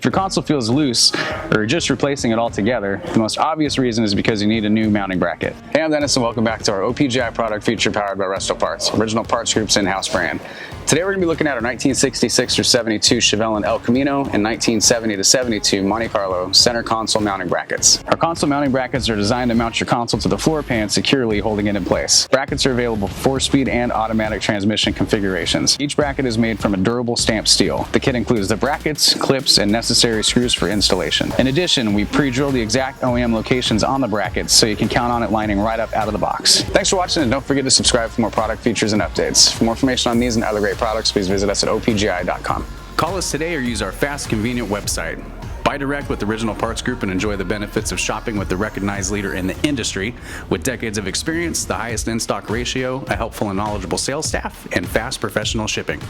your console feels loose or you're just replacing it altogether, the most obvious reason is because you need a new mounting bracket. Hey, I'm Dennis and welcome back to our OPGI product feature powered by Resto Parts, Original Parts Group's in-house brand. Today we're going to be looking at our 1966 or 72 Chevelle and El Camino and 1970 to 72 Monte Carlo center console mounting brackets. Our console mounting brackets are designed to mount your console to the floor pan securely, holding it in place. Brackets are available for 4-speed and automatic transmission configurations. Each bracket is made from a durable stamped steel. The kit includes the brackets, clips, and necessary screws for installation. In addition, we pre-drill the exact OEM locations on the brackets so you can count on it lining right up out of the box. Thanks for watching, and don't forget to subscribe for more product features and updates. For more information on these and other great products, please visit us at opgi.com. Call us today or use our fast, convenient website. Buy direct with Original Parts Group and enjoy the benefits of shopping with the recognized leader in the industry with decades of experience, the highest in-stock ratio, a helpful and knowledgeable sales staff, and fast professional shipping.